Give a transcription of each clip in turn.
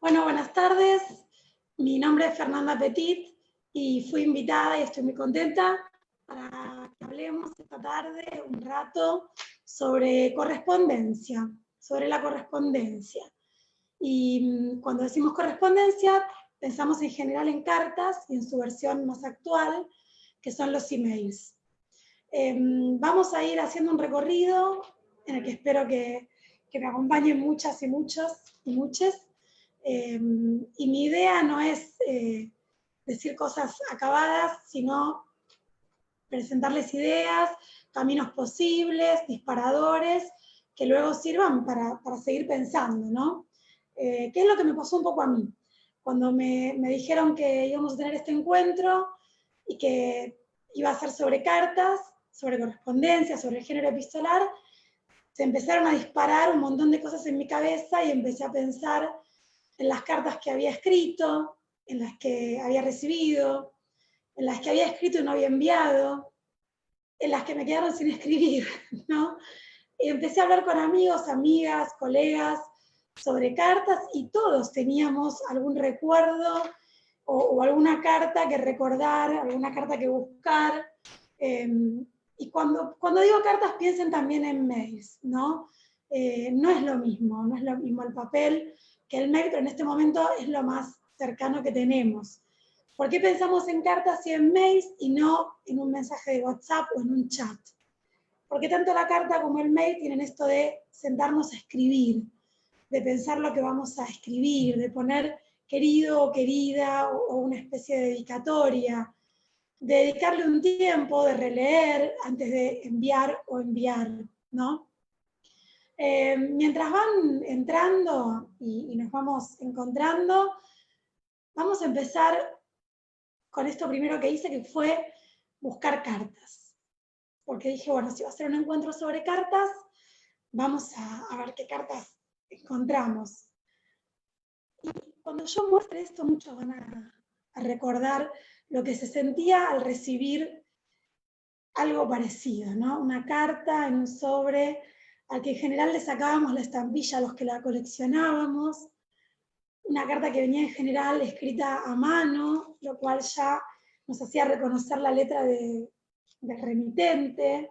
Bueno, buenas tardes. Mi nombre es Fernanda Petit y fui invitada y estoy muy contenta para que hablemos esta tarde un rato sobre correspondencia, sobre la correspondencia. Y cuando decimos correspondencia, pensamos en general en cartas y en su versión más actual, que son los emails. Vamos a ir haciendo un recorrido en el que espero que me acompañen muchas y muchos y muchas. Y mi idea no es decir cosas acabadas, sino presentarles ideas, caminos posibles, disparadores, que luego sirvan para seguir pensando, ¿no? ¿Qué es lo que me pasó un poco a mí? Cuando me dijeron que íbamos a tener este encuentro y que iba a ser sobre cartas, sobre correspondencia, sobre el género epistolar, se empezaron a disparar un montón de cosas en mi cabeza y empecé a pensar en las cartas que había escrito, en las que había recibido, en las que había escrito y no había enviado, en las que me quedaron sin escribir, ¿no? Y empecé a hablar con amigos, amigas, colegas sobre cartas y todos teníamos algún recuerdo o alguna carta que recordar, alguna carta que buscar. Y cuando digo cartas, piensen también en mails, ¿no? No es lo mismo el papel que el mail, pero en este momento es lo más cercano que tenemos. ¿Por qué pensamos en cartas y en mails y no en un mensaje de WhatsApp o en un chat? Porque tanto la carta como el mail tienen esto de sentarnos a escribir, de pensar lo que vamos a escribir, de poner querido o querida o una especie de dedicatoria, de dedicarle un tiempo, de releer antes de enviar o enviar, ¿no? Mientras van entrando y nos vamos encontrando, vamos a empezar con esto primero que hice, que fue buscar cartas. Porque dije, bueno, si va a ser un encuentro sobre cartas, vamos a ver qué cartas encontramos. Y cuando yo muestre esto, muchos van a recordar lo que se sentía al recibir algo parecido, ¿no? Una carta en un sobre al que en general le sacábamos la estampilla a los que la coleccionábamos, una carta que venía en general escrita a mano, lo cual ya nos hacía reconocer la letra del remitente,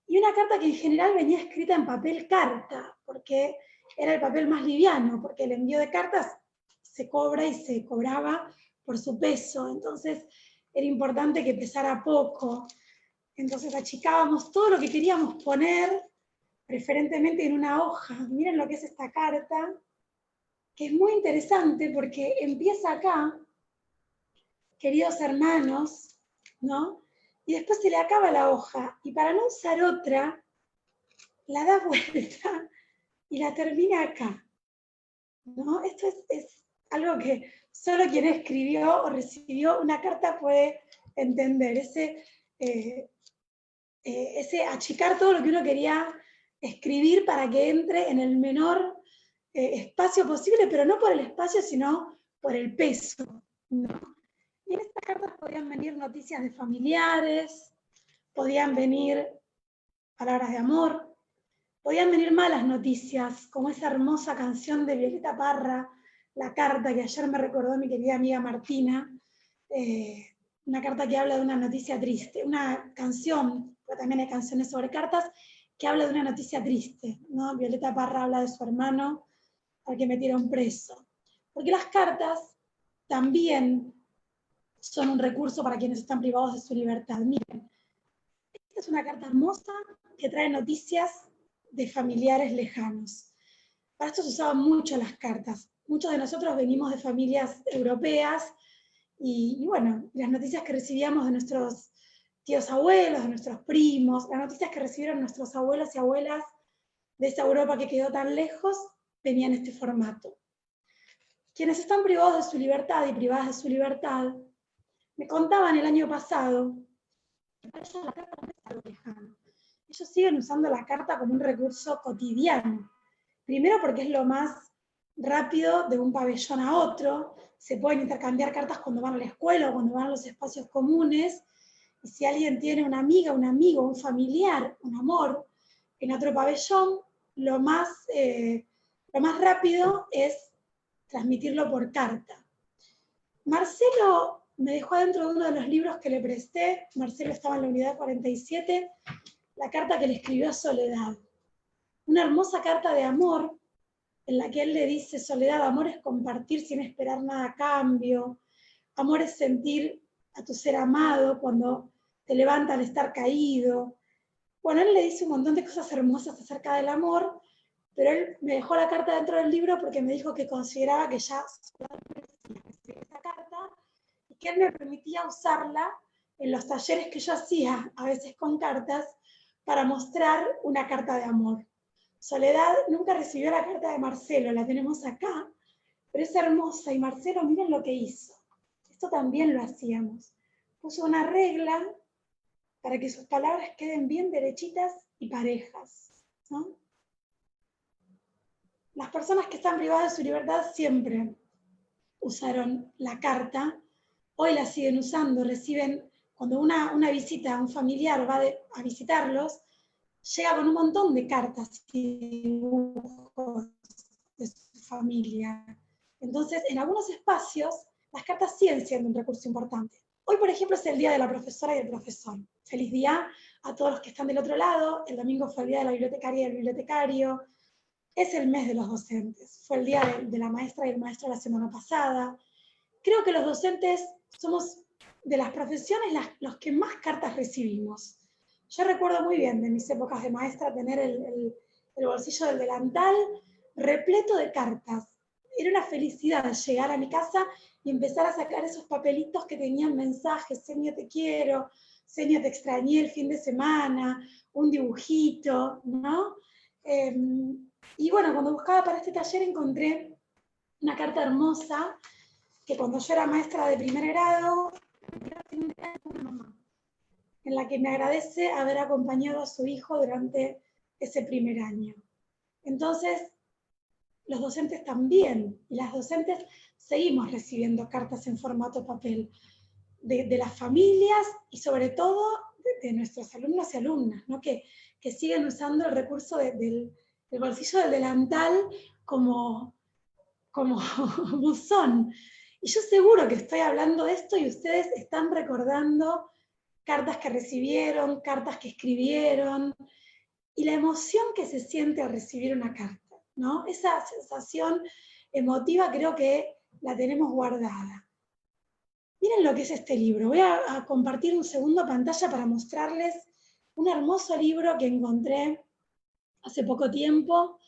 y una carta que en general venía escrita en papel carta, porque era el papel más liviano, porque el envío de cartas se cobra y se cobraba por su peso, entonces era importante que pesara poco. Entonces achicábamos todo lo que queríamos poner, preferentemente en una hoja. Miren lo que es esta carta, que es muy interesante porque empieza acá, queridos hermanos, ¿no? Y después se le acaba la hoja, y para no usar otra, la da vuelta y la termina acá, ¿no? Esto es algo que solo quien escribió o recibió una carta puede entender, ese achicar todo lo que uno quería escribir para que entre en el menor espacio posible, pero no por el espacio, sino por el peso, ¿no? Y en estas cartas podían venir noticias de familiares, podían venir palabras de amor, podían venir malas noticias, como esa hermosa canción de Violeta Parra, La Carta, que ayer me recordó mi querida amiga Martina, una carta que habla de una noticia triste, una canción, pero también hay canciones sobre cartas, que habla de una noticia triste, ¿no? Violeta Parra habla de su hermano al que metieron preso. Porque las cartas también son un recurso para quienes están privados de su libertad. Miren, esta es una carta hermosa que trae noticias de familiares lejanos. Para esto se usaban mucho las cartas. Muchos de nosotros venimos de familias europeas y bueno, las noticias que recibíamos de nuestros tíos abuelos, de nuestros primos, las noticias que recibieron nuestros abuelos y abuelas de esa Europa que quedó tan lejos, venían en este formato. Quienes están privados de su libertad y privadas de su libertad, me contaban el año pasado, para ellos la carta no es algo lejano. Ellos siguen usando la carta como un recurso cotidiano. Primero porque es lo más rápido de un pabellón a otro, se pueden intercambiar cartas cuando van a la escuela o cuando van a los espacios comunes, y si alguien tiene una amiga, un amigo, un familiar, un amor en otro pabellón, lo más rápido es transmitirlo por carta. Marcelo me dejó adentro de uno de los libros que le presté. Marcelo estaba en la unidad 47, la carta que le escribió a Soledad. Una hermosa carta de amor, en la que él le dice: Soledad, amor es compartir sin esperar nada a cambio. Amor es sentir a tu ser amado cuando te levanta al estar caído. Bueno, él le dice un montón de cosas hermosas acerca del amor, pero él me dejó la carta dentro del libro porque me dijo que consideraba que ya recibí esa carta y que él me permitía usarla en los talleres que yo hacía, a veces con cartas, para mostrar una carta de amor. Soledad nunca recibió la carta de Marcelo, la tenemos acá, pero es hermosa. Y Marcelo, miren lo que hizo. Esto también lo hacíamos. Puso una regla para que sus palabras queden bien derechitas y parejas, ¿no? Las personas que están privadas de su libertad siempre usaron la carta, hoy la siguen usando, reciben, cuando una visita, un familiar va a visitarlos, llega con un montón de cartas y dibujos de su familia. Entonces, en algunos espacios, las cartas siguen siendo un recurso importante. Hoy, por ejemplo, es el día de la profesora y del profesor. Feliz día a todos los que están del otro lado. El domingo fue el día de la bibliotecaria y del bibliotecario. Es el mes de los docentes. Fue el día de la maestra y el maestro la semana pasada. Creo que los docentes somos de las profesiones los que más cartas recibimos. Yo recuerdo muy bien de mis épocas de maestra tener el bolsillo del delantal repleto de cartas. Era una felicidad llegar a mi casa y empezar a sacar esos papelitos que tenían mensajes: Señor, te quiero, Señor, te extrañé el fin de semana, un dibujito, ¿no? Y bueno, cuando buscaba para este taller encontré una carta hermosa que cuando yo era maestra de primer grado, en la que me agradece haber acompañado a su hijo durante ese primer año. Entonces, los docentes también, y las docentes seguimos recibiendo cartas en formato papel de las familias y sobre todo de nuestros alumnos y alumnas, ¿no? que siguen usando el recurso del bolsillo del delantal como buzón. Y yo seguro que estoy hablando de esto y ustedes están recordando cartas que recibieron, cartas que escribieron, y la emoción que se siente al recibir una carta, ¿no? Esa sensación emotiva creo que la tenemos guardada. Miren lo que es este libro. Voy a compartir un segundo pantalla para mostrarles un hermoso libro que encontré hace poco tiempo,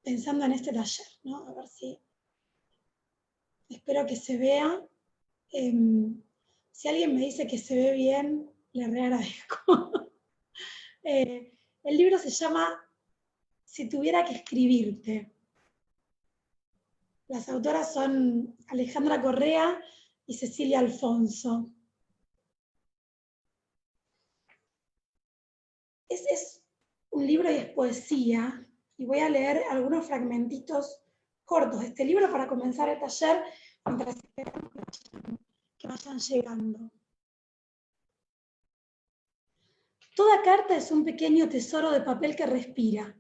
pensando en este taller, ¿no? A ver si... Espero que se vea. Si alguien me dice que se ve bien, le reagradezco. El libro se llama Si tuviera que escribirte. Las autoras son Alejandra Correa y Cecilia Alfonso. Es un libro y es poesía, y voy a leer algunos fragmentitos cortos de este libro para comenzar el taller, mientras esperamos que vayan llegando. Toda carta es un pequeño tesoro de papel que respira.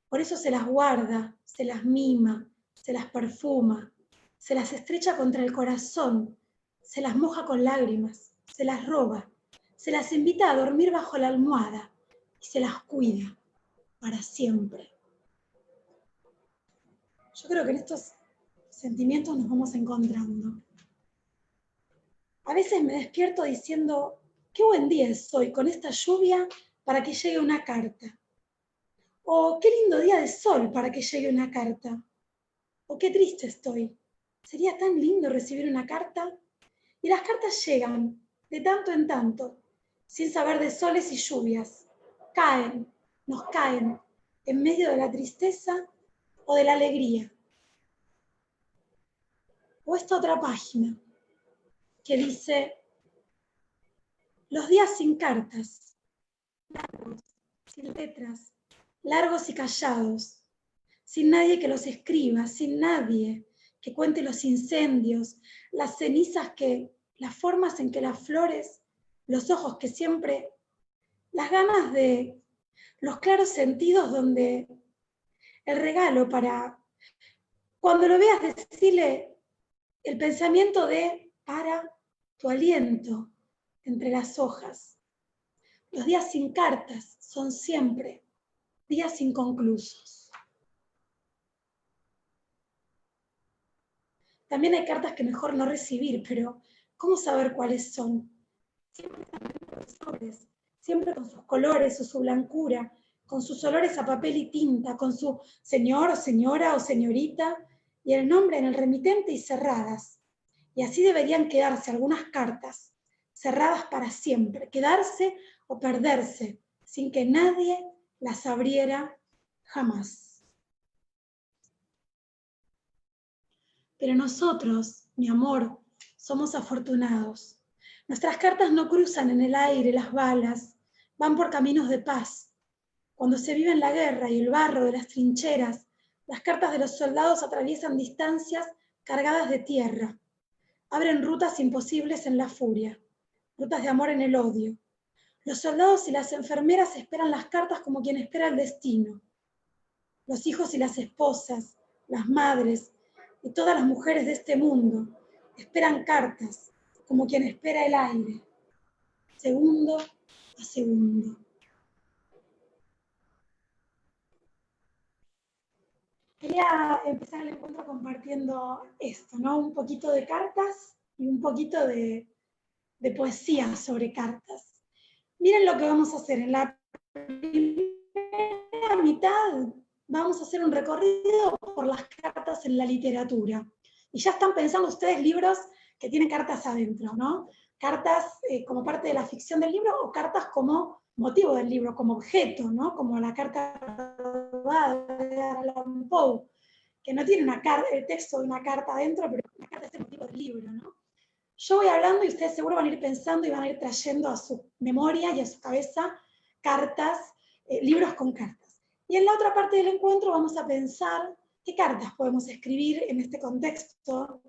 Por eso se las guarda, se las mima, se las perfuma, se las estrecha contra el corazón, se las moja con lágrimas, se las roba, se las invita a dormir bajo la almohada y se las cuida para siempre. Yo creo que en estos sentimientos nos vamos encontrando. A veces me despierto diciendo: qué buen día es hoy con esta lluvia para que llegue una carta. O qué lindo día de sol para que llegue una carta. O qué triste estoy. Sería tan lindo recibir una carta. Y las cartas llegan de tanto en tanto, sin saber de soles y lluvias. Caen, nos caen, en medio de la tristeza o de la alegría. O esta otra página que dice: los días sin cartas, largos, sin letras, largos y callados, sin nadie que los escriba, sin nadie que cuente los incendios, las cenizas las formas en que las flores, los ojos que siempre, las ganas de, los claros sentidos donde el regalo para Cuando lo veas, decile el pensamiento de para tu aliento entre las hojas. Los días sin cartas son siempre días inconclusos. También hay cartas que mejor no recibir, pero ¿cómo saber cuáles son? Siempre están dentro de sobres, siempre con sus colores o su blancura, con sus olores a papel y tinta, con su señor o señora o señorita, y el nombre en el remitente y cerradas. Y así deberían quedarse algunas cartas, cerradas para siempre, quedarse o perderse, sin que nadie las abriera jamás. Pero nosotros, mi amor, somos afortunados. Nuestras cartas no cruzan en el aire las balas, van por caminos de paz. Cuando se vive en la guerra y el barro de las trincheras, las cartas de los soldados atraviesan distancias cargadas de tierra. Abren rutas imposibles en la furia, rutas de amor en el odio. Los soldados y las enfermeras esperan las cartas como quien espera el destino. Los hijos y las esposas, las madres y todas las mujeres de este mundo esperan cartas como quien espera el aire, segundo a segundo. Quería empezar el encuentro compartiendo esto, ¿no? Un poquito de cartas y un poquito de poesía sobre cartas. Miren lo que vamos a hacer. En la primera mitad vamos a hacer un recorrido por las cartas en la literatura. Y ya están pensando ustedes libros que tienen cartas adentro, ¿no? Cartas como parte de la ficción del libro o cartas como motivo del libro, como objeto, ¿no? Como la carta de Allan Poe, que no tiene el texto de una carta adentro, pero la carta es el motivo del libro, ¿no? Yo voy hablando y ustedes seguro van a ir pensando y van a ir trayendo a su memoria y a su cabeza cartas, libros con cartas. Y en la otra parte del encuentro vamos a pensar qué cartas podemos escribir en este contexto,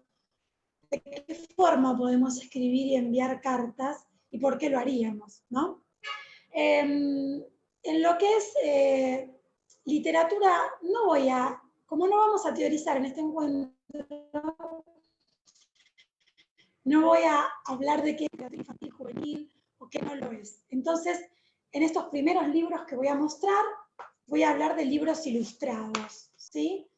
de qué forma podemos escribir y enviar cartas y por qué lo haríamos, ¿no? En lo que es literatura, como no vamos a teorizar en este encuentro, no voy a hablar de qué es literatura infantil, juvenil o qué no lo es. Entonces, en estos primeros libros que voy a mostrar, voy a hablar de libros ilustrados, ¿sí?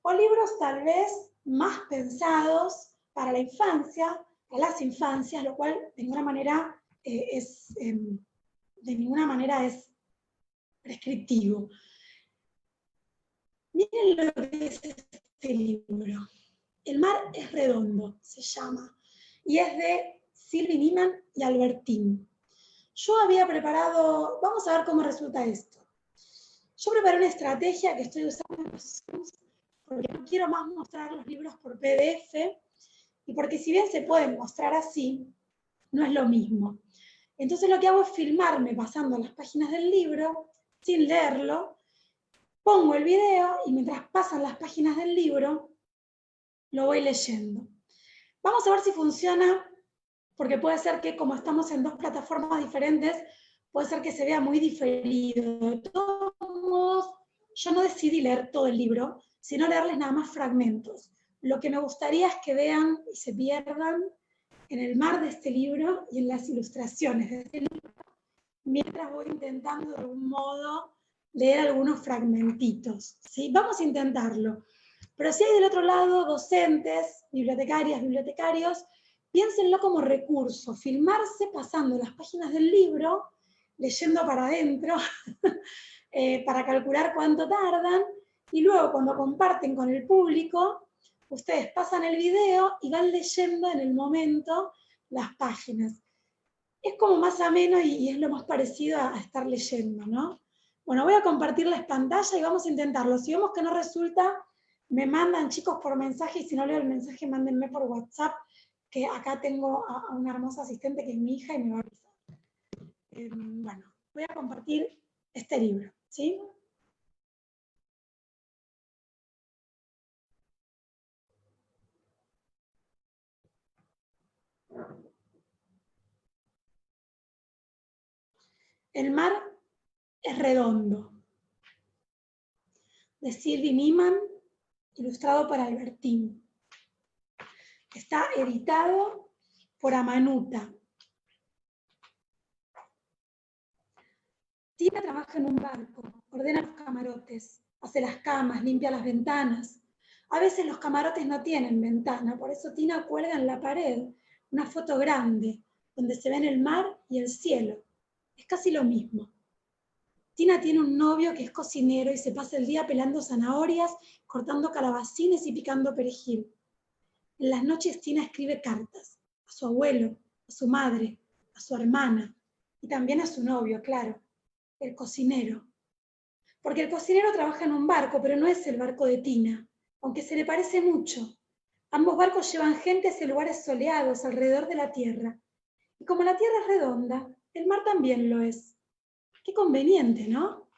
O libros tal vez más pensados para la infancia, para las infancias, lo cual de ninguna manera es prescriptivo. Miren lo que es este libro. El mar es redondo, se llama, y es de Sylvie Niemann y Albertín. Yo había preparado, vamos a ver cómo resulta esto. Yo preparé una estrategia que estoy usando en los Zooms, porque no quiero más mostrar los libros por PDF, y porque si bien se pueden mostrar así, no es lo mismo. Entonces lo que hago es filmarme pasando las páginas del libro, sin leerlo, pongo el video y mientras pasan las páginas del libro, lo voy leyendo. Vamos a ver si funciona, porque puede ser que como estamos en dos plataformas diferentes, puede ser que se vea muy diferido. De todos modos, yo no decidí leer todo el libro, sino leerles nada más fragmentos. Lo que me gustaría es que vean y se pierdan en el mar de este libro y en las ilustraciones de este libro, mientras voy intentando de algún modo leer algunos fragmentitos, ¿sí? Vamos a intentarlo. Pero si hay del otro lado docentes, bibliotecarias, bibliotecarios, piénsenlo como recurso, filmarse pasando las páginas del libro, leyendo para adentro, para calcular cuánto tardan, y luego cuando comparten con el público, ustedes pasan el video y van leyendo en el momento las páginas. Es como más ameno y es lo más parecido a estar leyendo, ¿no? Bueno, voy a compartirles pantalla y vamos a intentarlo. Si vemos que no resulta, me mandan, chicos, por mensaje, y si no leo el mensaje, mándenme por WhatsApp, que acá tengo a una hermosa asistente que es mi hija y me va a avisar. Bueno, voy a compartir este libro, ¿sí? El mar es redondo, de Sylvie Niemann ilustrado por Albertín. Está editado por Amanuta. Tina trabaja en un barco, ordena los camarotes, hace las camas, limpia las ventanas. A veces los camarotes no tienen ventana, por eso Tina cuelga en la pared una foto grande, donde se ven el mar y el cielo. Es casi lo mismo. Tina tiene un novio que es cocinero y se pasa el día pelando zanahorias, cortando calabacines y picando perejil. En las noches Tina escribe cartas a su abuelo, a su madre, a su hermana y también a su novio, claro, el cocinero. Porque el cocinero trabaja en un barco, pero no es el barco de Tina, aunque se le parece mucho. Ambos barcos llevan gente hacia lugares soleados alrededor de la tierra. Y como la tierra es redonda, el mar también lo es. Qué conveniente, ¿no?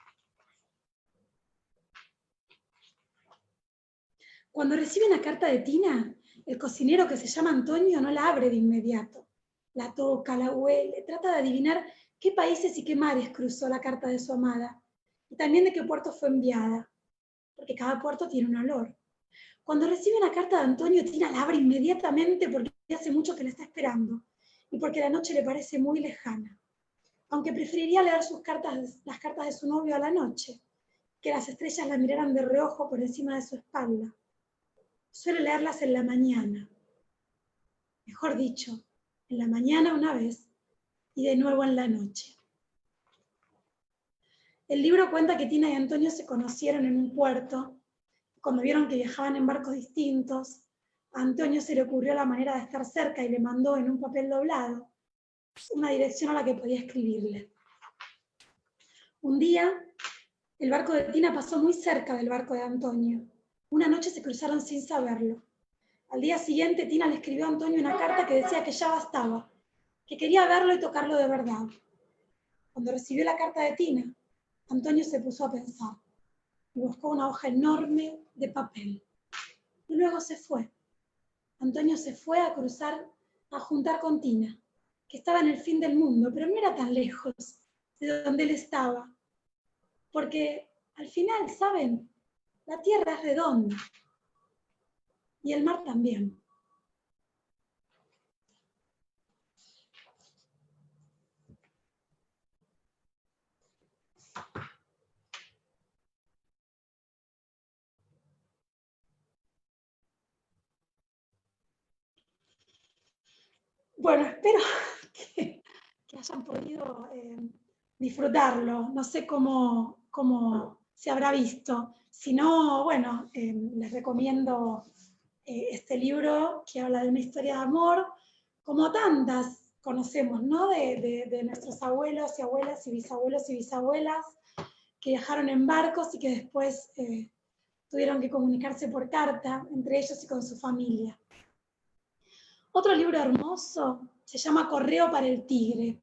Cuando recibe una carta de Tina, el cocinero, que se llama Antonio, no la abre de inmediato. La toca, la huele, trata de adivinar qué países y qué mares cruzó la carta de su amada, y también de qué puerto fue enviada, porque cada puerto tiene un olor. Cuando recibe una carta de Antonio, Tina la abre inmediatamente porque hace mucho que la está esperando, y porque la noche le parece muy lejana. Aunque preferiría leer las cartas de su novio a la noche, que las estrellas la miraran de reojo por encima de su espalda. Suele leerlas en la mañana. Mejor dicho, en la mañana una vez y de nuevo en la noche. El libro cuenta que Tina y Antonio se conocieron en un puerto. Cuando vieron que viajaban en barcos distintos, a Antonio se le ocurrió la manera de estar cerca y le mandó en un papel doblado una dirección a la que podía escribirle. Un día, el barco de Tina pasó muy cerca del barco de Antonio. Una noche se cruzaron sin saberlo. Al día siguiente, Tina le escribió a Antonio una carta que decía que ya bastaba, que quería verlo y tocarlo de verdad. Cuando recibió la carta de Tina, Antonio se puso a pensar y buscó una hoja enorme de papel. Y luego se fue. Antonio se fue a cruzar, a juntar con Tina, que estaba en el fin del mundo, pero no era tan lejos de donde él estaba. Porque al final, ¿saben? La tierra es redonda y el mar también. Bueno, espero que hayan podido disfrutarlo. No sé cómo se habrá visto. Si no, bueno, les recomiendo este libro que habla de una historia de amor, como tantas conocemos, ¿no? De nuestros abuelos y abuelas y bisabuelas que viajaron en barcos y que después tuvieron que comunicarse por carta entre ellos y con su familia. Otro libro hermoso se llama Correo para el tigre.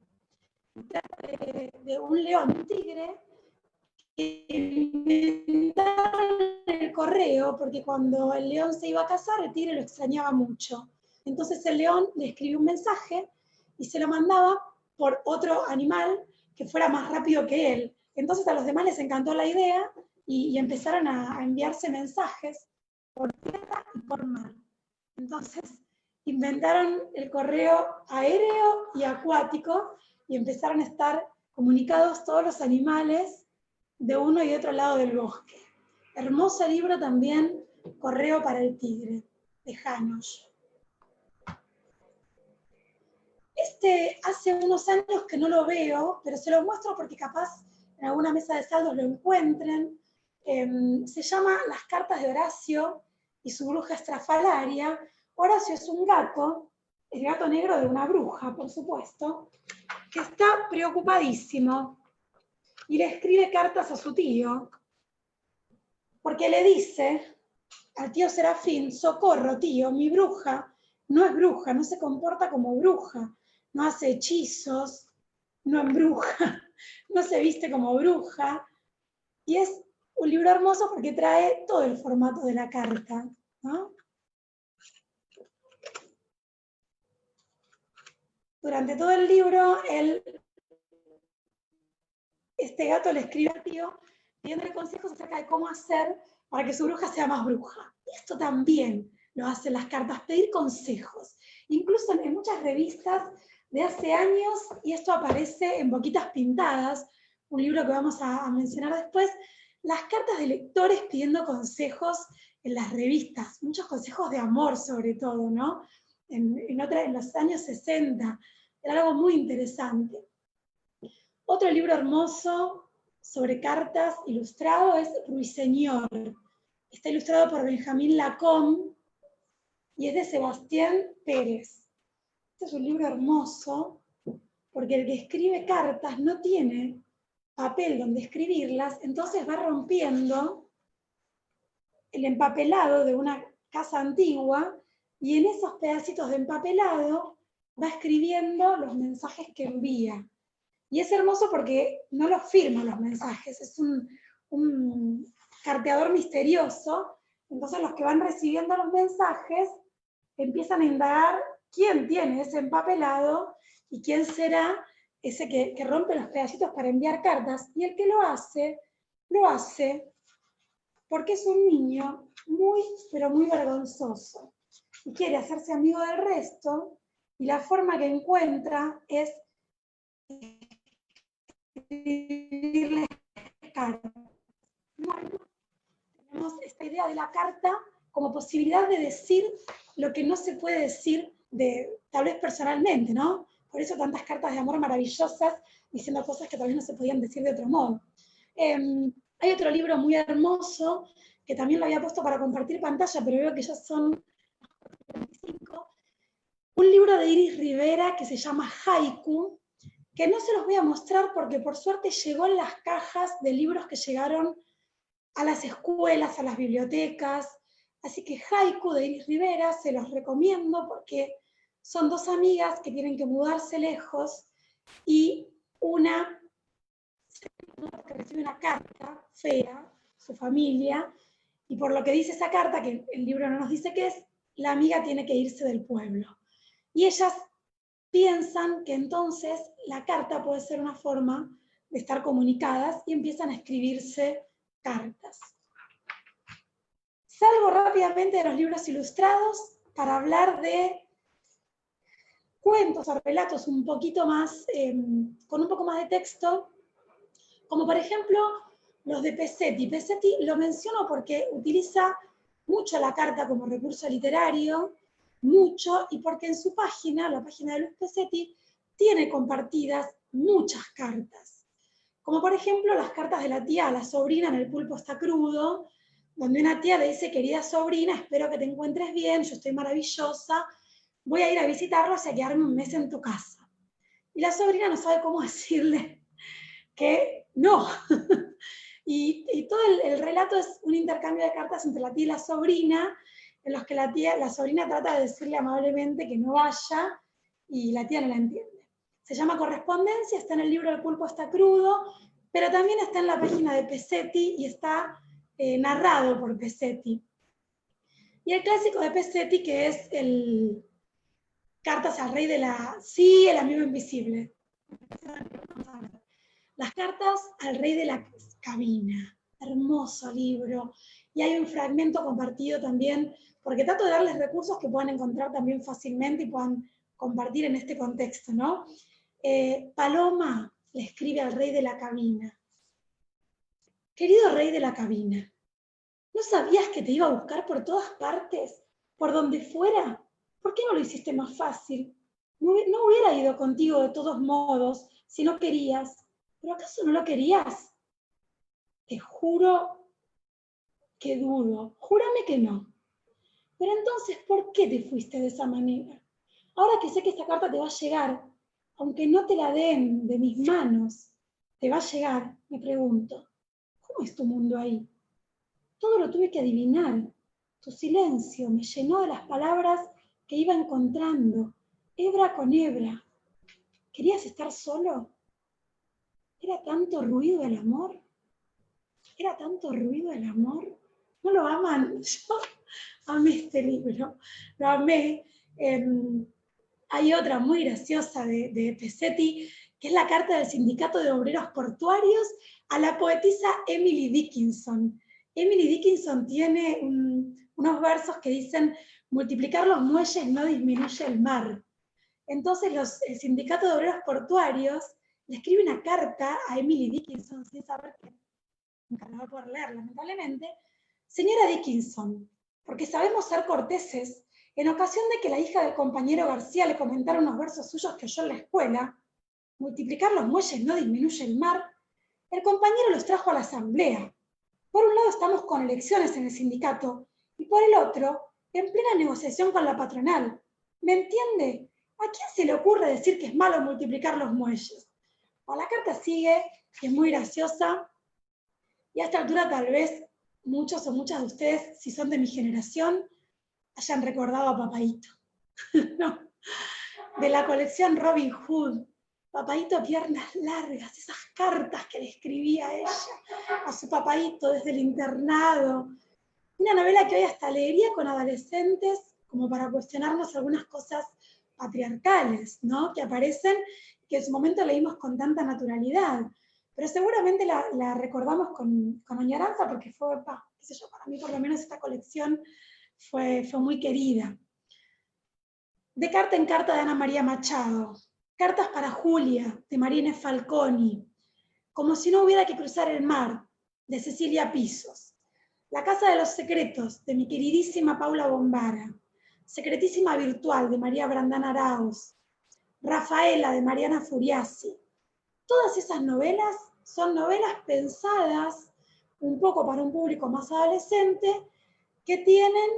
De un león, un tigre, que inventaron el correo porque cuando el león se iba a casar, el tigre lo extrañaba mucho. Entonces el león le escribió un mensaje y se lo mandaba por otro animal que fuera más rápido que él. Entonces a los demás les encantó la idea y empezaron a enviarse mensajes por tierra y por mar. Entonces inventaron el correo aéreo y acuático y empezaron a estar comunicados todos los animales de uno y otro lado del bosque. Hermoso libro también, Correo para el tigre, de Janos. Este hace unos años que no lo veo, pero se lo muestro porque capaz en alguna mesa de saldos lo encuentren. Se llama Las cartas de Horacio y su bruja estrafalaria. Horacio es un gato, el gato negro de una bruja, por supuesto, que está preocupadísimo y le escribe cartas a su tío, porque le dice al tío Serafín: socorro, tío, mi bruja no es bruja, no se comporta como bruja, no hace hechizos, no embruja, no se viste como bruja. Y es un libro hermoso porque trae todo el formato de la carta, ¿no? Durante todo el libro, este gato le escribe al tío pidiéndole consejos acerca de cómo hacer para que su bruja sea más bruja. Y esto también lo hacen las cartas, pedir consejos. Incluso en muchas revistas de hace años, y esto aparece en Boquitas Pintadas, un libro que vamos a mencionar después, las cartas de lectores pidiendo consejos en las revistas, muchos consejos de amor sobre todo, ¿no? En los años 60, era algo muy interesante. Otro libro hermoso sobre cartas ilustrado es Ruiseñor. Está ilustrado por Benjamín Lacombe y es de Sebastián Pérez. Este es un libro hermoso porque el que escribe cartas no tiene papel donde escribirlas, entonces va rompiendo el empapelado de una casa antigua y en esos pedacitos de empapelado va escribiendo los mensajes que envía. Y es hermoso porque no los firma los mensajes, es un carteador misterioso, entonces los que van recibiendo los mensajes empiezan a indagar quién tiene ese empapelado y quién será ese que rompe los pedacitos para enviar cartas, y el que lo hace porque es un niño muy, pero muy vergonzoso, y quiere hacerse amigo del resto, y la forma que encuentra es escribirle cartas. Tenemos esta idea de la carta como posibilidad de decir lo que no se puede decir tal vez personalmente, ¿no? Por eso tantas cartas de amor maravillosas diciendo cosas que tal vez no se podían decir de otro modo. Hay otro libro muy hermoso que también lo había puesto para compartir pantalla, pero veo que ya son 25. Un libro de Iris Rivera que se llama Haiku, que no se los voy a mostrar porque por suerte llegó en las cajas de libros que llegaron a las escuelas, a las bibliotecas. Así que Haiku de Iris Rivera se los recomiendo porque son dos amigas que tienen que mudarse lejos y una que recibe una carta fea, su familia, y por lo que dice esa carta, que el libro no nos dice qué es, la amiga tiene que irse del pueblo. Y ellas piensan que entonces la carta puede ser una forma de estar comunicadas y empiezan a escribirse cartas. Salgo rápidamente de los libros ilustrados para hablar de cuentos o relatos un poquito más, con un poco más de texto, como por ejemplo los de Pesetti. Pesetti lo menciono porque utiliza mucho la carta como recurso literario, mucho, y porque en su página, la página de Luz Pesetti, tiene compartidas muchas cartas. Como por ejemplo las cartas de la tía a la sobrina en El pulpo está crudo, donde una tía le dice: querida sobrina, espero que te encuentres bien, yo estoy maravillosa, voy a ir a visitarlos y a quedarme un mes en tu casa. Y la sobrina no sabe cómo decirle que no. Y todo el relato es un intercambio de cartas entre la tía y la sobrina, en los que la sobrina trata de decirle amablemente que no vaya, y la tía no la entiende. Se llama Correspondencia, está en el libro El pulpo está crudo, pero también está en la página de Pesetti y está narrado por Pesetti. Y el clásico de Pesetti, que es el Cartas al Rey de la... Sí, el amigo invisible. Las cartas al Rey de la Cabina. Hermoso libro. Y hay un fragmento compartido también, porque trato de darles recursos que puedan encontrar también fácilmente y puedan compartir en este contexto, ¿no? Paloma le escribe al Rey de la Cabina: querido Rey de la Cabina, ¿no sabías que te iba a buscar por todas partes? ¿Por donde fuera? ¿Por qué no lo hiciste más fácil? No hubiera ido contigo de todos modos si no querías. ¿Pero acaso no lo querías? Te juro que dudo. Júrame que no. Pero entonces, ¿por qué te fuiste de esa manera? Ahora que sé que esta carta te va a llegar, aunque no te la den de mis manos, te va a llegar, me pregunto, ¿cómo es tu mundo ahí? Todo lo tuve que adivinar. Tu silencio me llenó de las palabras que iba encontrando, hebra con hebra. ¿Querías estar solo? ¿Era tanto ruido el amor? ¿Era tanto ruido el amor? ¿No lo aman? Yo amé este libro, lo amé. Hay otra muy graciosa de Pesetti, que es la carta del Sindicato de Obreros Portuarios a la poetisa Emily Dickinson. Emily Dickinson tiene unos versos que dicen: multiplicar los muelles no disminuye el mar. Entonces el Sindicato de Obreros Portuarios le escribe una carta a Emily Dickinson, sin saber que nunca la va a poder leer, lamentablemente. Señora Dickinson, porque sabemos ser corteses, en ocasión de que la hija del compañero García le comentara unos versos suyos que oyó en la escuela, multiplicar los muelles no disminuye el mar, el compañero los trajo a la asamblea. Por un lado estamos con elecciones en el sindicato, y por el otro, en plena negociación con la patronal. ¿Me entiende? ¿A quién se le ocurre decir que es malo multiplicar los muelles? O la carta sigue, que es muy graciosa, y a esta altura tal vez muchos o muchas de ustedes, si son de mi generación, hayan recordado a Papaíto. ¿No? De la colección Robin Hood. Papaíto Piernas Largas, esas cartas que le escribía ella a su papaíto desde el internado. Una novela que hoy hasta leería con adolescentes como para cuestionarnos algunas cosas patriarcales, ¿no? Que aparecen, que en su momento leímos con tanta naturalidad. Pero seguramente la recordamos con añoranza porque fue, qué sé yo, para mí por lo menos esta colección fue muy querida. De carta en carta de Ana María Machado. Cartas para Julia, de Marina Falconi. Como si no hubiera que cruzar el mar, de Cecilia Pisos. La casa de los secretos, de mi queridísima Paula Bombara. Secretísima virtual, de María Brandán Arauz. Rafaela, de Mariana Furiasi. Todas esas novelas son novelas pensadas un poco para un público más adolescente que tienen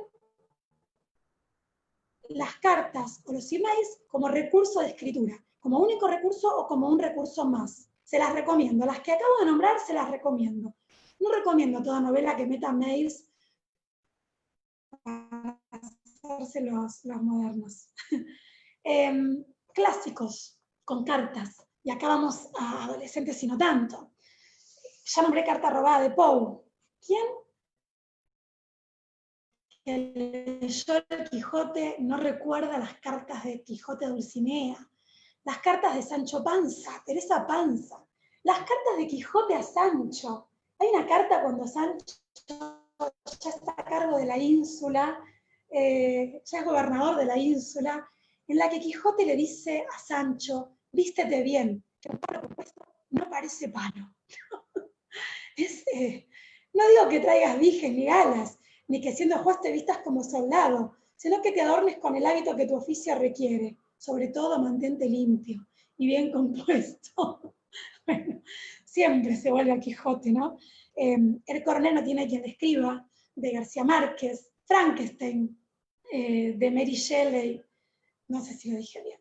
las cartas o los emails como recurso de escritura, como único recurso o como un recurso más. Se las recomiendo. Las que acabo de nombrar se las recomiendo. No recomiendo toda novela que meta mails para hacerse los modernos. Clásicos con cartas. Y acá vamos a adolescentes y no tanto. Ya nombré Carta robada de Poe. ¿Quién que leyó el Quijote no recuerda las cartas de Quijote a Dulcinea? Las cartas de Sancho Panza, Teresa Panza, las cartas de Quijote a Sancho. Hay una carta cuando Sancho ya está a cargo de la ínsula, ya es gobernador de la ínsula, en la que Quijote le dice a Sancho: vístete bien, que un palo compuesto no parece palo. No digo que traigas dijes ni galas, ni que siendo juez te vistas como soldado, sino que te adornes con el hábito que tu oficio requiere. Sobre todo, mantente limpio y bien compuesto. Bueno, siempre se vuelve a Quijote, ¿no? El coronel no tiene quien le escriba, de García Márquez. Frankenstein, de Mary Shelley. No sé si lo dije bien.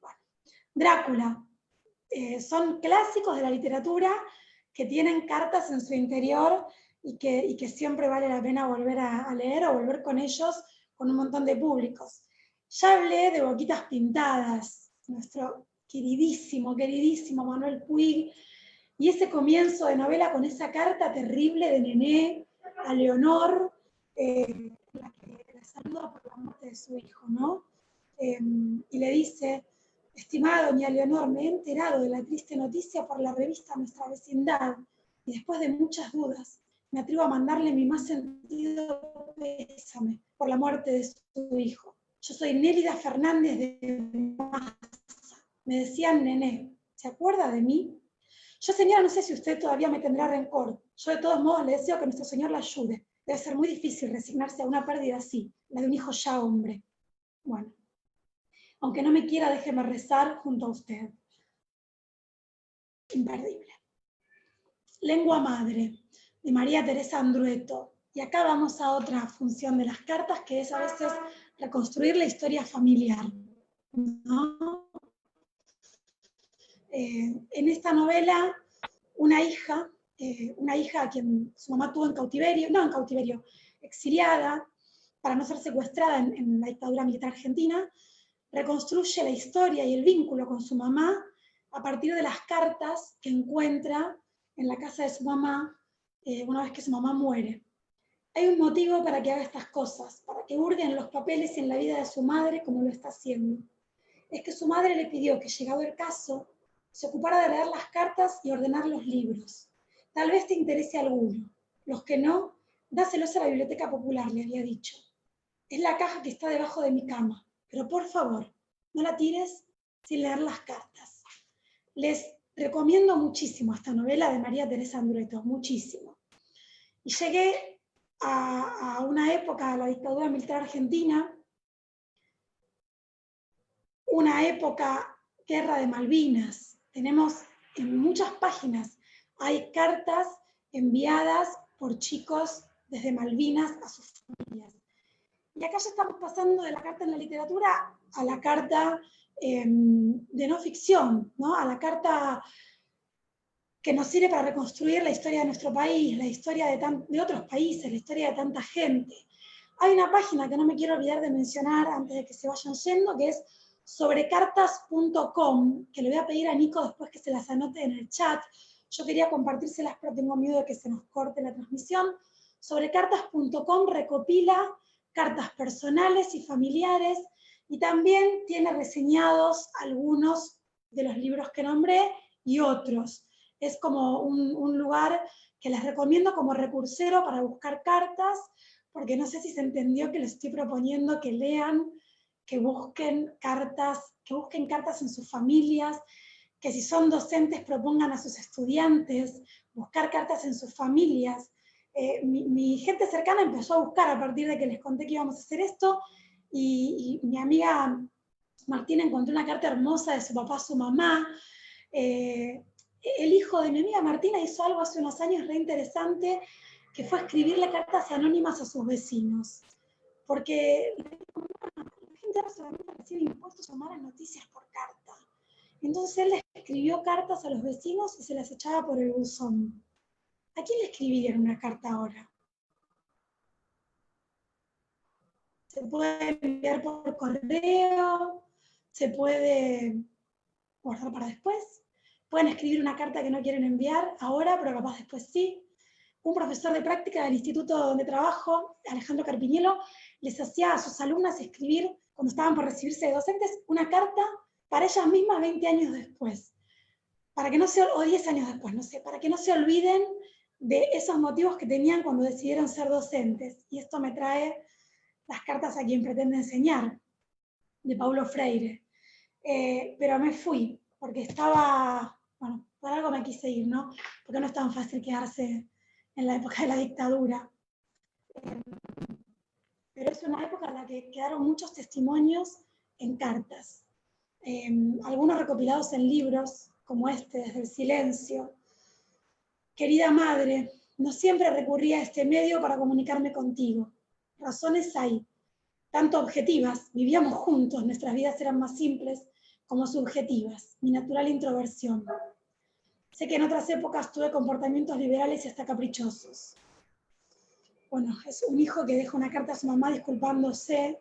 Bueno. Drácula. Son clásicos de la literatura que tienen cartas en su interior y que siempre vale la pena volver a leer o volver con ellos con un montón de públicos. Ya hablé de Boquitas Pintadas, nuestro queridísimo Manuel Puig, y ese comienzo de novela con esa carta terrible de Nené a Leonor, la que la saluda por la muerte de su hijo, ¿no? Y le dice: estimada doña Leonor, me he enterado de la triste noticia por la revista Nuestra Vecindad, y después de muchas dudas, me atrevo a mandarle mi más sentido pésame por la muerte de su hijo. Yo soy Nélida Fernández de Massa. Me decían Nené. ¿Se acuerda de mí? Yo, señora, no sé si usted todavía me tendrá rencor. Yo, de todos modos, le deseo que nuestro Señor la ayude. Debe ser muy difícil resignarse a una pérdida así, la de un hijo ya hombre. Bueno, aunque no me quiera, déjeme rezar junto a usted. Imperdible. Lengua madre, de María Teresa Andrueto. Y acá vamos a otra función de las cartas, que es a veces reconstruir la historia familiar, ¿no? En esta novela, una hija a quien su mamá tuvo en cautiverio, exiliada, para no ser secuestrada en la dictadura militar argentina, reconstruye la historia y el vínculo con su mamá a partir de las cartas que encuentra en la casa de su mamá una vez que su mamá muere. Hay un motivo para que haga estas cosas, para que hurgue en los papeles y en la vida de su madre como lo está haciendo. Es que su madre le pidió que, llegado el caso, se ocupara de leer las cartas y ordenar los libros. Tal vez te interese alguno. Los que no, dáselos a la biblioteca popular, le había dicho. Es la caja que está debajo de mi cama, pero por favor, no la tires sin leer las cartas. Les recomiendo muchísimo esta novela de María Teresa Andrueto, muchísimo. Y llegué a una época de la dictadura militar argentina, una época guerra de Malvinas. Tenemos en muchas páginas, hay cartas enviadas por chicos desde Malvinas a sus familias. Y acá ya estamos pasando de la carta en la literatura a la carta de no ficción, ¿no? A la carta que nos sirve para reconstruir la historia de nuestro país, la historia de otros países, la historia de tanta gente. Hay una página que no me quiero olvidar de mencionar antes de que se vayan yendo, que es sobrecartas.com, que le voy a pedir a Nico después que se las anote en el chat. Yo quería compartírselas, pero tengo miedo de que se nos corte la transmisión. Sobrecartas.com recopila cartas personales y familiares, y también tiene reseñados algunos de los libros que nombré y otros. Es como un lugar que les recomiendo como recursero para buscar cartas, porque no sé si se entendió que les estoy proponiendo que lean, que busquen cartas en sus familias, que si son docentes propongan a sus estudiantes buscar cartas en sus familias. Mi gente cercana empezó a buscar a partir de que les conté que íbamos a hacer esto, y mi amiga Martina encontró una carta hermosa de su papá a su mamá. El hijo de mi amiga Martina hizo algo hace unos años re interesante, que fue escribirle cartas anónimas a sus vecinos. Porque la gente ahora solamente recibe impuestos o malas noticias por carta. Entonces él les escribió cartas a los vecinos y se las echaba por el buzón. ¿A quién le escribirían una carta ahora? Se puede enviar por correo, se puede guardar para después. Pueden escribir una carta que no quieren enviar ahora, pero capaz después sí. Un profesor de práctica del instituto donde trabajo, Alejandro Carpiñelo, les hacía a sus alumnas escribir, cuando estaban por recibirse de docentes, una carta para ellas mismas 20 años después. Para que no se, o 10 años después, no sé, para que no se olviden de esos motivos que tenían cuando decidieron ser docentes. Y esto me trae Las cartas a quien pretende enseñar, de Paulo Freire. Pero me fui, porque estaba, bueno, por algo me quise ir, ¿no? Porque no es tan fácil quedarse en la época de la dictadura. Pero es una época en la que quedaron muchos testimonios en cartas. Algunos recopilados en libros, como este, Desde el silencio. Querida madre, no siempre recurrí a este medio para comunicarme contigo. Razones hay, tanto objetivas, vivíamos juntos, nuestras vidas eran más simples, como subjetivas, mi natural introversión. Sé que en otras épocas tuve comportamientos liberales y hasta caprichosos. Bueno, es un hijo que deja una carta a su mamá disculpándose,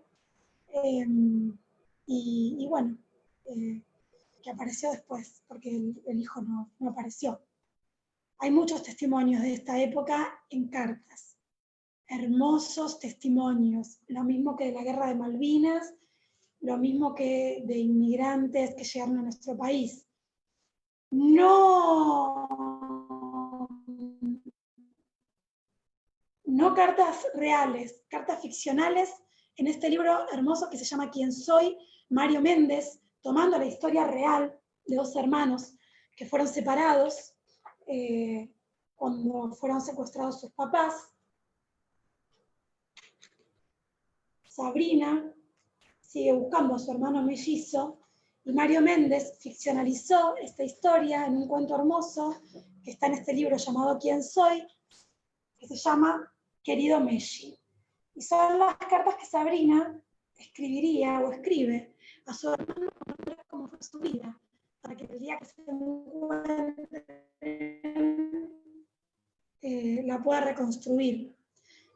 y bueno, que apareció después, porque el hijo no apareció. Hay muchos testimonios de esta época en cartas, hermosos testimonios, lo mismo que de la guerra de Malvinas, lo mismo que de inmigrantes que llegaron a nuestro país. No cartas reales, cartas ficcionales, en este libro hermoso que se llama ¿Quién soy?, Mario Méndez, tomando la historia real de dos hermanos que fueron separados cuando fueron secuestrados sus papás. Sabrina sigue buscando a su hermano mellizo, y Mario Méndez ficcionalizó esta historia en un cuento hermoso que está en este libro llamado ¿Quién soy?, que se llama Querido Melli. Y son las cartas que Sabrina escribiría o escribe a su hermano para cómo fue su vida, para que el día que se encuentre la pueda reconstruir.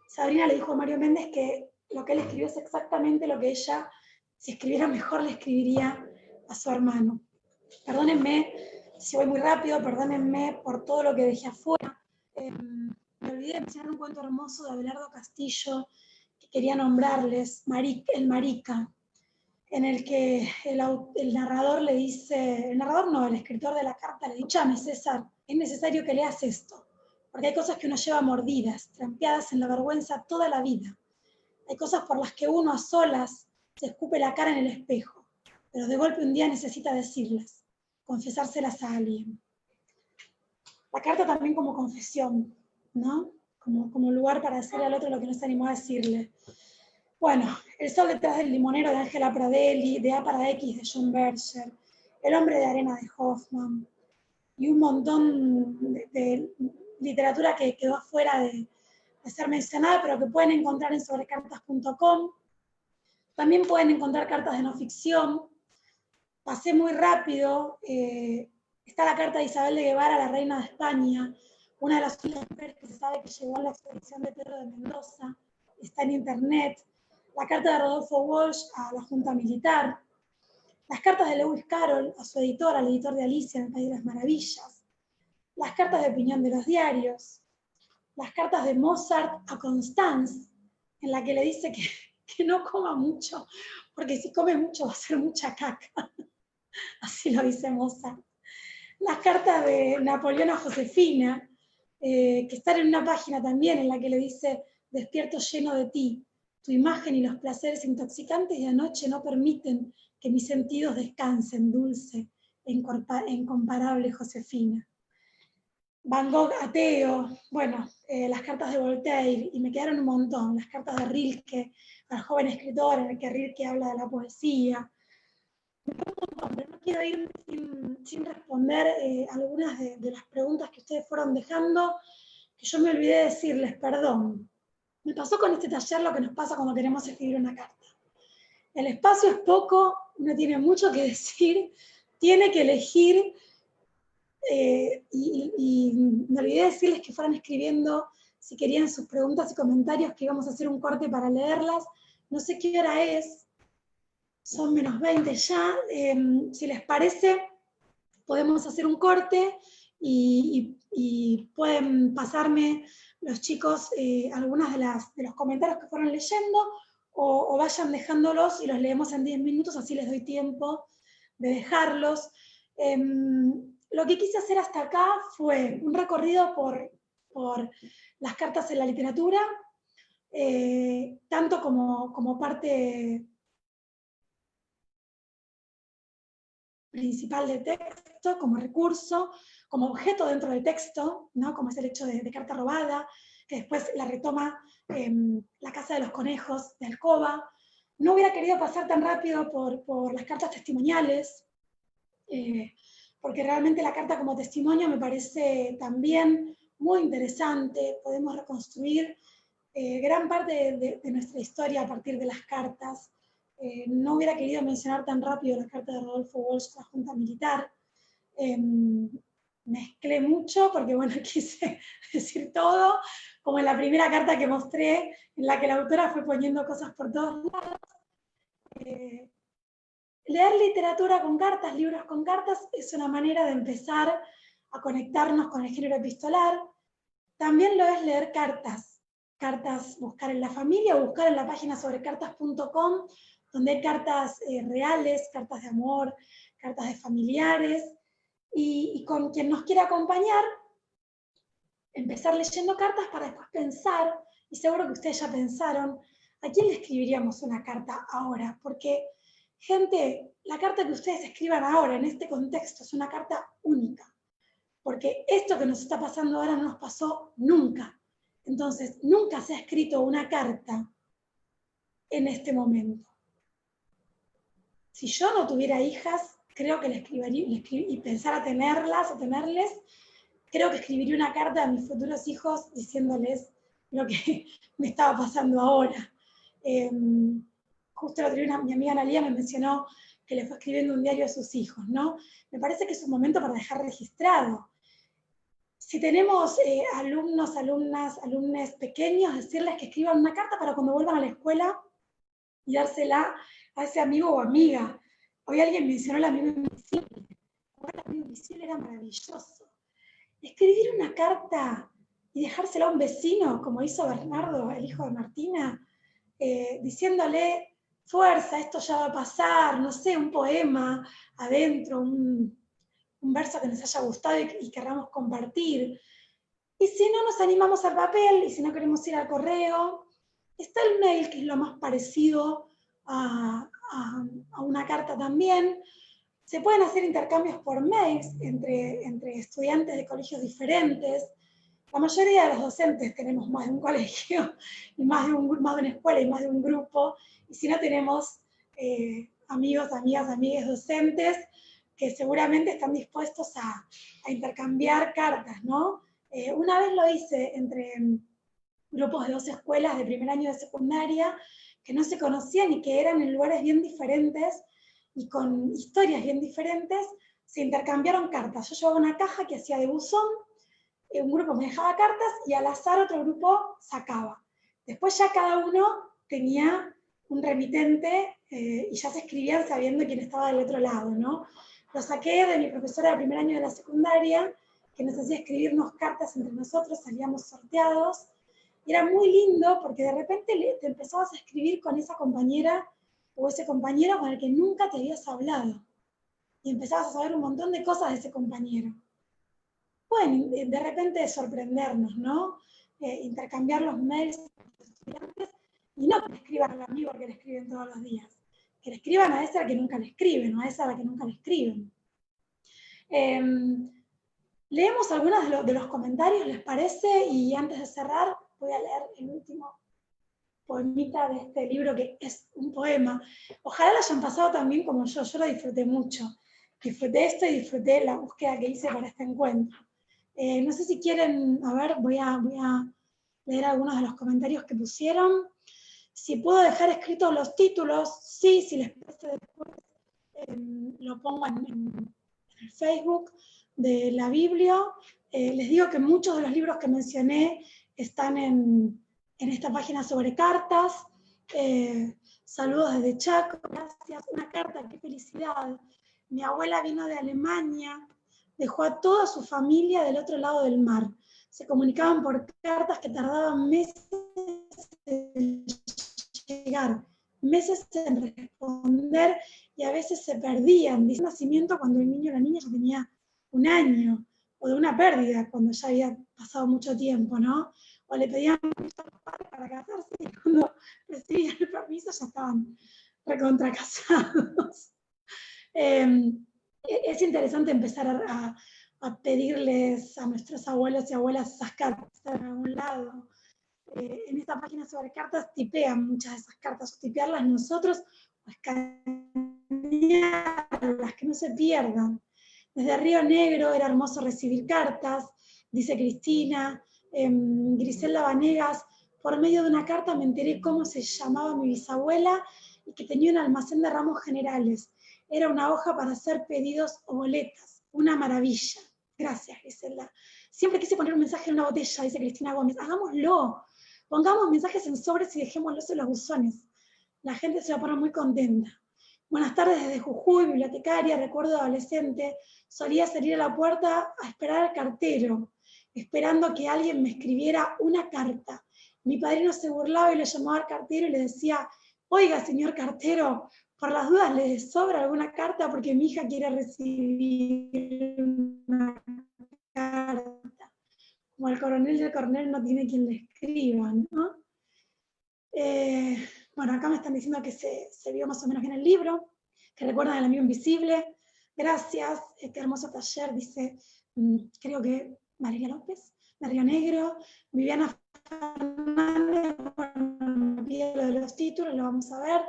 Sabrina le dijo a Mario Méndez que lo que él escribió es exactamente lo que ella, si escribiera mejor, le escribiría a su hermano. Perdónenme si voy muy rápido, perdónenme por todo lo que dejé afuera. Me olvidé de mencionar un cuento hermoso de Abelardo Castillo que quería nombrarles, El Marica. en el que el narrador le dice, el narrador no, el escritor de la carta le dice: escúchame, César, es necesario que leas esto, porque hay cosas que uno lleva mordidas, trampeadas en la vergüenza toda la vida. Hay cosas por las que uno a solas se escupe la cara en el espejo, pero de golpe un día necesita decirlas, confesárselas a alguien. La carta también como confesión, ¿no? Como lugar para decirle al otro lo que no se animó a decirle. Bueno, El sol detrás del limonero de Ángela Pradelli, de A para X de John Berger, El hombre de arena de Hoffman, y un montón de literatura que quedó afuera de ser mencionada, pero que pueden encontrar en sobrecartas.com. También pueden encontrar cartas de no ficción. Pasé muy rápido. Está la carta de Isabel de Guevara, la reina de España, una de las únicas mujeres que se sabe que llegó a la expedición de Pedro de Mendoza. Está en internet. La carta de Rodolfo Walsh a la Junta Militar. Las cartas de Lewis Carroll a su editor, al editor de Alicia en el País de las Maravillas. Las cartas de opinión de los diarios. Las cartas de Mozart a Constance, en la que le dice que no coma mucho, porque si come mucho va a ser mucha caca. Así lo dice Mozart. Las cartas de Napoleón a Josefina, que están en una página también en la que le dice: despierto lleno de ti, tu imagen y los placeres intoxicantes de anoche no permiten que mis sentidos descansen, dulce e incomparable Josefina. Van Gogh ateo, bueno, las cartas de Voltaire, y me quedaron un montón, las cartas de Rilke, al joven escritor, en el que Rilke habla de la poesía. Pero no quiero ir sin responder algunas de las preguntas que ustedes fueron dejando, que yo me olvidé de decirles, perdón. Me pasó con este taller lo que nos pasa cuando queremos escribir una carta. El espacio es poco, uno tiene mucho que decir, tiene que elegir, y me olvidé de decirles que fueran escribiendo, si querían, sus preguntas y comentarios, que íbamos a hacer un corte para leerlas. No sé qué hora es, son menos 20 ya. Si les parece, podemos hacer un corte y pueden pasarme los chicos algunas de los comentarios que fueron leyendo, o vayan dejándolos y los leemos en 10 minutos, así les doy tiempo de dejarlos. Lo que quise hacer hasta acá fue un recorrido por las cartas en la literatura, tanto como parte principal del texto, como recurso, como objeto dentro del texto, ¿no? Como es el hecho de carta robada, que después la retoma La Casa de los Conejos de Alcoba. No hubiera querido pasar tan rápido por las cartas testimoniales, porque realmente la carta como testimonio me parece también muy interesante. Podemos reconstruir gran parte de nuestra historia a partir de las cartas. No hubiera querido mencionar tan rápido la carta de Rodolfo Walsh a la Junta Militar. Mezclé mucho porque, bueno, quise decir todo, como en la primera carta que mostré, en la que la autora fue poniendo cosas por todos lados. Leer literatura con cartas, libros con cartas, es una manera de empezar a conectarnos con el género epistolar. También lo es leer cartas, buscar en la familia o buscar en la página sobrecartas.com, donde hay cartas reales, cartas de amor, cartas de familiares, y con quien nos quiera acompañar, empezar leyendo cartas para después pensar, y seguro que ustedes ya pensaron, ¿a quién le escribiríamos una carta ahora? Porque, gente, la carta que ustedes escriban ahora en este contexto es una carta única, porque esto que nos está pasando ahora no nos pasó nunca. Entonces, nunca se ha escrito una carta en este momento. Si yo no tuviera hijas, creo que le escribiría, y pensara tenerlas o tenerles, creo que escribiría una carta a mis futuros hijos diciéndoles lo que me estaba pasando ahora. Justo el otro día mi amiga Analia me mencionó que le fue escribiendo un diario a sus hijos, ¿no? Me parece que es un momento para dejar registrado. Si tenemos alumnos, alumnes pequeños, decirles que escriban una carta para cuando vuelvan a la escuela y dársela a ese amigo o amiga. Hoy alguien mencionó el amigo invisible. El amigo invisible era maravilloso. Escribir una carta y dejársela a un vecino, como hizo Bernardo, el hijo de Martina, diciéndole: fuerza, esto ya va a pasar, no sé, un poema adentro, un verso que nos haya gustado y querramos compartir. Y si no nos animamos al papel, y si no queremos ir al correo, está el mail, que es lo más parecido a una carta también. Se pueden hacer intercambios por mails entre estudiantes de colegios diferentes. La mayoría de los docentes tenemos más de un colegio, y más de una escuela y más de un grupo. Y si no, tenemos amigos, amigas, amigues docentes que seguramente están dispuestos a intercambiar cartas, ¿no? Una vez lo hice entre grupos de 2 escuelas de primer año de secundaria que no se conocían y que eran en lugares bien diferentes y con historias bien diferentes, se intercambiaron cartas. Yo llevaba una caja que hacía de buzón, un grupo me dejaba cartas y al azar otro grupo sacaba. Después ya cada uno tenía un remitente y ya se escribían sabiendo quién estaba del otro lado, ¿no? Lo saqué de mi profesora del primer año de la secundaria, que nos hacía escribirnos cartas entre nosotros, salíamos sorteados, y era muy lindo porque de repente te empezabas a escribir con esa compañera o ese compañero con el que nunca te habías hablado, y empezabas a saber un montón de cosas de ese compañero. Pueden de repente sorprendernos, ¿no? Intercambiar los mails con los estudiantes, y no que le escriban al amigo que le escriben todos los días, que le escriban a ese al que nunca le escriben, o a esa a la que nunca le escriben. Leemos algunos de los comentarios, ¿les parece? Y antes de cerrar, voy a leer el último poemita de este libro, que es un poema. Ojalá lo hayan pasado también como yo lo disfruté mucho. Disfruté esto y disfruté la búsqueda que hice para este encuentro. No sé si quieren, a ver, voy a leer algunos de los comentarios que pusieron. Si puedo dejar escritos los títulos, sí, si les parece después, lo pongo en el Facebook de la Biblia. Les digo que muchos de los libros que mencioné están en esta página sobre cartas. Saludos desde Chaco, gracias. Una carta, qué felicidad. Mi abuela vino de Alemania, dejó a toda su familia del otro lado del mar. Se comunicaban por cartas que tardaban meses en llegar, meses en responder, y a veces se perdían. Dice nacimiento cuando el niño o la niña ya tenía 1 año, o de una pérdida cuando ya había pasado mucho tiempo, ¿no? O le pedían permiso a los padres para casarse, y cuando recibían el permiso ya estaban recontracasados. Es interesante empezar a pedirles a nuestros abuelos y abuelas esas cartas en algún lado. En esta página sobre cartas tipean muchas de esas cartas, o tipearlas nosotros, o escanearlas, que no se pierdan. Desde Río Negro era hermoso recibir cartas, dice Cristina. Griselda Vanegas, por medio de una carta me enteré cómo se llamaba mi bisabuela y que tenía un almacén de ramos generales. Era una hoja para hacer pedidos o boletas. Una maravilla. Gracias, Griselda. Siempre quise poner un mensaje en una botella, dice Cristina Gómez. Hagámoslo. Pongamos mensajes en sobres y dejémoslos en los buzones. La gente se va a poner muy contenta. Buenas tardes desde Jujuy, bibliotecaria, recuerdo adolescente. Solía salir a la puerta a esperar al cartero, esperando que alguien me escribiera una carta. Mi padrino se burlaba y le llamaba al cartero y le decía: oiga, señor cartero, por las dudas le sobra alguna carta porque mi hija quiere recibir una carta. Como el coronel del coronel no tiene quien le escriba, ¿no? Bueno, acá me están diciendo que se vio más o menos bien el libro, que recuerdan al amigo invisible. Gracias, qué hermoso taller, dice, creo que María López, de Río Negro. Viviana Fernández, bueno, pide lo de los títulos, lo vamos a ver.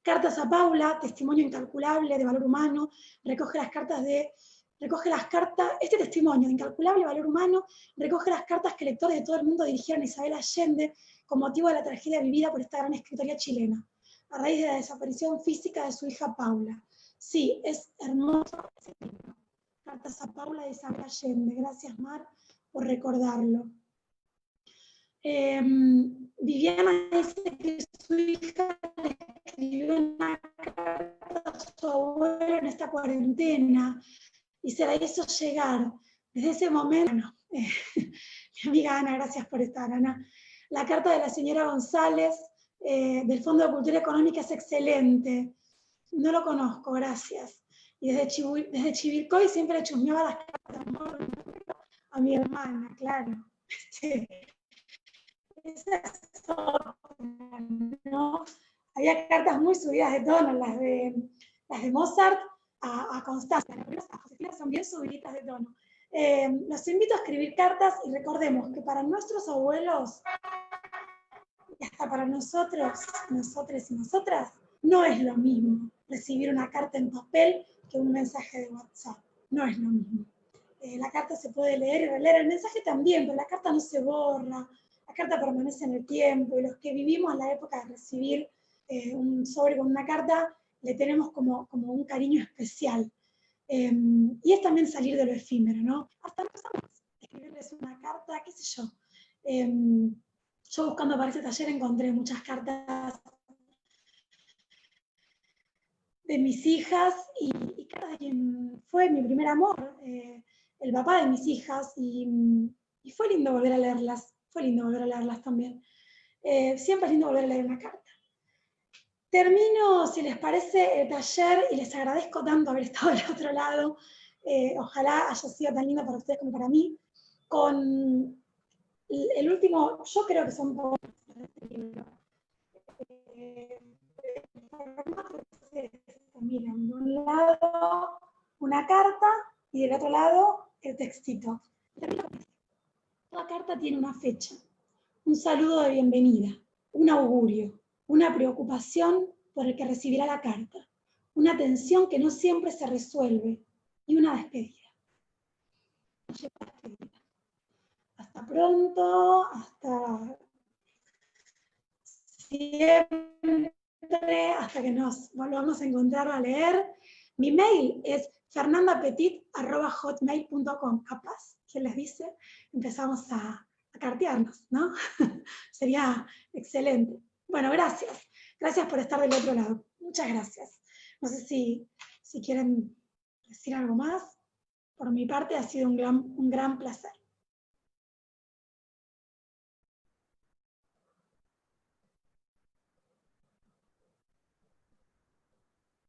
Cartas a Paula, testimonio incalculable de valor humano, recoge las cartas, este testimonio de incalculable valor humano, recoge las cartas que lectores de todo el mundo dirigieron a Isabel Allende con motivo de la tragedia vivida por esta gran escritora chilena, a raíz de la desaparición física de su hija Paula. Sí, es hermoso ese libro. Cartas a Paula de Isabel Allende. Gracias, Mar, por recordarlo. Viviana dice que su hija le escribió una carta a su abuelo en esta cuarentena y se la hizo llegar. Desde ese momento, mi amiga Ana, gracias por estar, Ana. La carta de la señora González, del Fondo de Cultura Económica es excelente. No lo conozco, gracias. Y desde Chivilcoy siempre chusmeaba las cartas de amor a mi hermana, claro. Esa es otra, ¿no? Había cartas muy subidas de tono, las de Mozart a Constanza, a Josefina son bien subiditas de tono. Los invito a escribir cartas y recordemos que para nuestros abuelos, y hasta para nosotros, nosotros y nosotras, no es lo mismo recibir una carta en papel que un mensaje de WhatsApp. No es lo mismo. La carta se puede leer y releer, el mensaje también, pero la carta no se borra, la carta permanece en el tiempo, y los que vivimos en la época de recibir un sobre con una carta, le tenemos como un cariño especial. Y es también salir de lo efímero, ¿no? Hasta los amigos, escribirles una carta, qué sé yo. Yo buscando para ese taller encontré muchas cartas de mis hijas y cartas de quien fue mi primer amor, el papá de mis hijas, y fue lindo volver a leerlas, también. Siempre es lindo volver a leer una carta. Termino, si les parece, el taller y les agradezco tanto haber estado del otro lado. Ojalá haya sido tan lindo para ustedes como para mí. Con el último, yo creo que son pocos de este libro. Miren, de un lado una carta y del otro lado el textito. Toda carta tiene una fecha, un saludo de bienvenida, un augurio, una preocupación por el que recibirá la carta, una tensión que no siempre se resuelve y una despedida. Hasta pronto, hasta siempre, hasta que nos volvamos a encontrar a leer. Mi mail es fernandapetit@hotmail.com. Capaz, ¿quién les dice? Empezamos a cartearnos, ¿no? Sería excelente. Bueno, gracias. Gracias por estar del otro lado. Muchas gracias. No sé si quieren decir algo más. Por mi parte ha sido un gran placer.